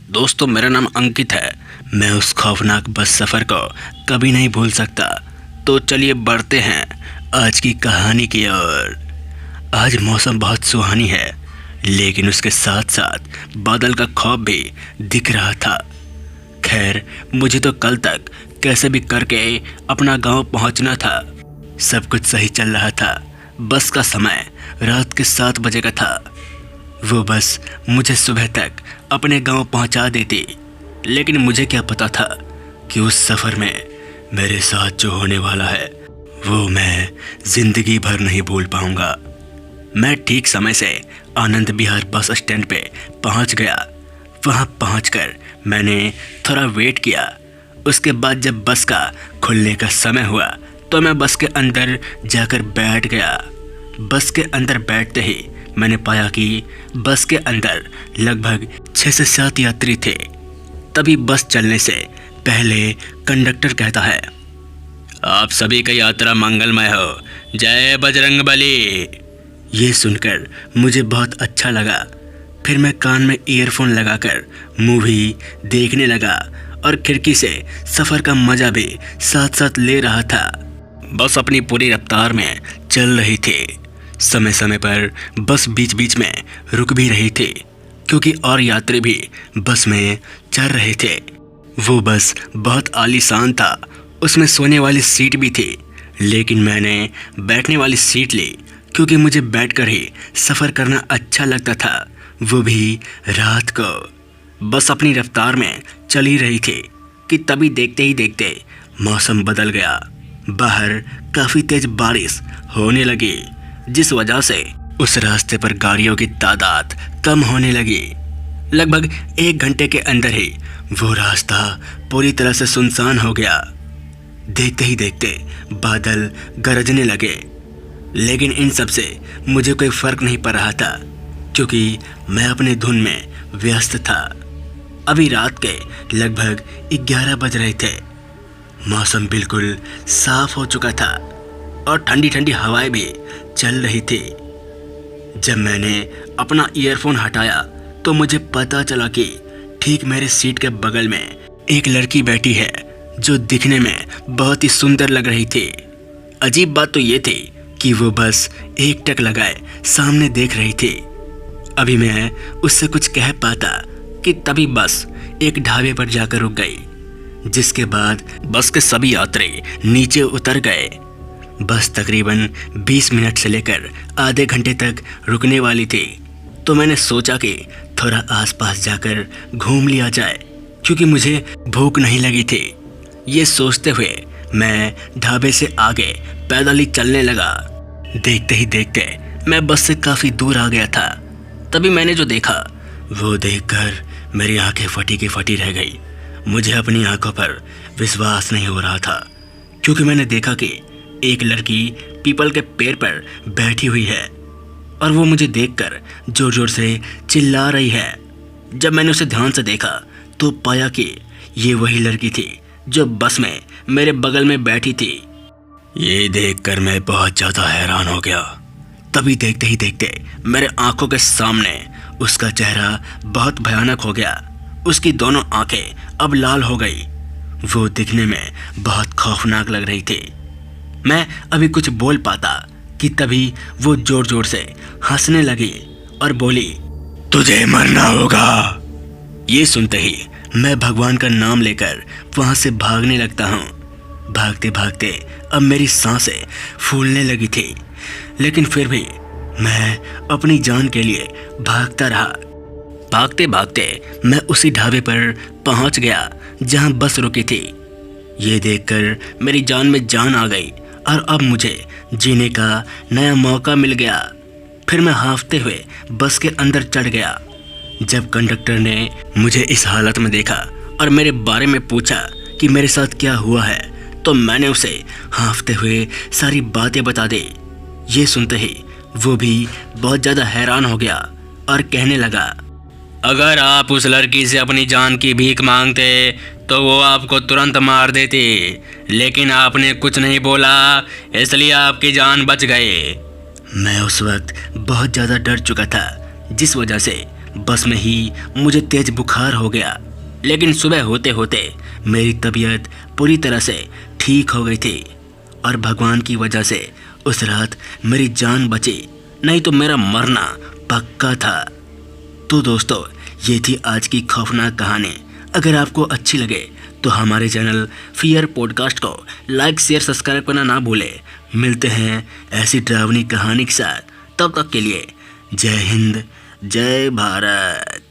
दोस्तों, मेरा नाम अंकित है। मैं उस खौफनाक बस सफ़र को कभी नहीं भूल सकता। तो चलिए बढ़ते हैं आज की कहानी की ओर। आज मौसम बहुत सुहानी है, लेकिन उसके साथ साथ बादल का खौफ भी दिख रहा था। खैर, मुझे तो कल तक कैसे भी करके अपना गांव पहुंचना था। सब कुछ सही चल रहा था। बस का समय रात के 7 बजे का था। वो बस मुझे सुबह तक अपने गांव पहुंचा देती, लेकिन मुझे क्या पता था कि उस सफ़र में मेरे साथ जो होने वाला है वो मैं ज़िंदगी भर नहीं भूल पाऊंगा। मैं ठीक समय से आनंद विहार बस स्टैंड पे पहुंच गया। वहां पहुंचकर मैंने थोड़ा वेट किया। उसके बाद जब बस का खुलने का समय हुआ तो मैं बस के अंदर जाकर बैठ गया। बस के अंदर बैठते ही मैंने पाया कि बस के अंदर लगभग 6 से 7 यात्री थे। तभी बस चलने से पहले कंडक्टर कहता है, आप सभी का यात्रा मंगलमय हो, जय बजरंगबली। ये सुनकर मुझे बहुत अच्छा लगा। फिर मैं कान में ईयरफोन लगाकर मूवी देखने लगा और खिड़की से सफ़र का मज़ा भी साथ साथ ले रहा था। बस अपनी पूरी रफ्तार में चल रही थी। समय समय पर बस बीच बीच में रुक भी रही थी, क्योंकि और यात्री भी बस में चढ़ रहे थे। वो बस बहुत आलीशान था। उसमें सोने वाली सीट भी थी, लेकिन मैंने बैठने वाली सीट ली, क्योंकि मुझे बैठकर ही सफ़र करना अच्छा लगता था, वो भी रात को। बस अपनी रफ्तार में चल ही रही थी कि तभी देखते ही देखते मौसम बदल गया। बाहर काफ़ी तेज बारिश होने लगी, जिस वजह से उस रास्ते पर गाड़ियों की तादाद कम होने लगी। लगभग 1 घंटे के अंदर ही वो रास्ता पूरी तरह से सुनसान हो गया। देखते ही देखते बादल गरजने लगे, लेकिन इन सब से मुझे कोई फर्क नहीं पड़ रहा था, क्योंकि मैं अपने धुन में व्यस्त था। अभी रात के लगभग 11 बज रहे थे। मौसम बिल्कुल साफ हो चुका था और ठंडी ठंडी हवाएं भी चल रही थी। जब मैंने अपना ईयरफोन हटाया तो मुझे पता चला कि ठीक मेरे सीट के बगल में एक लड़की बैठी है, जो दिखने में बहुत ही सुंदर लग रही थी। अजीब बात तो ये थी कि वो बस एकटक लगाए सामने देख रही थी। अभी मैं उससे कुछ कह पाता कि तभी बस एक ढाबे पर जाकर रुक गई, जिसके बाद बस के सभी यात्री नीचे उतर गए। बस तकरीबन 20 मिनट से लेकर आधे घंटे तक रुकने वाली थी, तो मैंने सोचा कि थोड़ा आसपास जाकर घूम लिया जाए, क्योंकि मुझे भूख नहीं लगी थी। ये सोचते हुए मैं ढाबे से आगे पैदल ही चलने लगा। देखते ही देखते मैं बस से काफ़ी दूर आ गया था। तभी मैंने जो देखा वो देखकर मेरी आंखें फटी की फटी रह गई। मुझे अपनी आंखों पर विश्वास नहीं हो रहा था, क्योंकि मैंने देखा कि एक लड़की पीपल के पेड़ पर बैठी हुई है और वो मुझे देखकर जोर जोर से चिल्ला रही है। जब मैंने उसे ध्यान से देखा तो पाया कि ये वही लड़की थी जो बस में मेरे बगल में बैठी थी। ये देखकर मैं बहुत ज़्यादा हैरान हो गया। तभी देखते ही देखते मेरे आंखों के सामने उसका चेहरा बहुत भयानक हो गया। उसकी दोनों आंखें अब लाल हो गई। वो दिखने में बहुत खौफनाक लग रही थी। मैं अभी कुछ बोल पाता कि तभी वो जोर जोर से हंसने लगी और बोली, तुझे मरना होगा। ये सुनते ही मैं भगवान का नाम लेकर वहां से भागने लगता हूँ। भागते भागते अब मेरी सांसें फूलने लगी थी, लेकिन फिर भी मैं अपनी जान के लिए भागता रहा। भागते भागते मैं उसी ढाबे पर पहुंच गया जहां बस रुकी थी। ये देखकर मेरी जान में जान आ गई और अब मुझे जीने का नया मौका मिल गया। फिर मैं हांफते हुए बस के अंदर चढ़ गया। जब कंडक्टर ने मुझे इस हालत में देखा और मेरे बारे में पूछा कि मेरे साथ क्या हुआ है, तो मैंने उसे हांफते हुए सारी बातें बता दी। ये सुनते ही वो भी बहुत ज़्यादा हैरान हो गया और कहने लगा, अगर आप उस लड़की से अपनी जान की भीख मांगते तो वो आपको तुरंत मार देती, लेकिन आपने कुछ नहीं बोला, इसलिए आपकी जान बच गई। मैं उस वक्त बहुत ज़्यादा डर चुका था, जिस वजह से बस में ही मुझे तेज बुखार हो गया, लेकिन सुबह होते होते मेरी तबीयत पूरी तरह से ठीक हो गई थी और भगवान की वजह से उस रात मेरी जान बची, नहीं तो मेरा मरना पक्का था। तो दोस्तों, ये थी आज की खौफनाक कहानी। अगर आपको अच्छी लगे तो हमारे चैनल फियर पॉडकास्ट को लाइक शेयर सब्सक्राइब करना ना भूले। मिलते हैं ऐसी डरावनी कहानी के साथ, तब तक के लिए जय हिंद, जय भारत।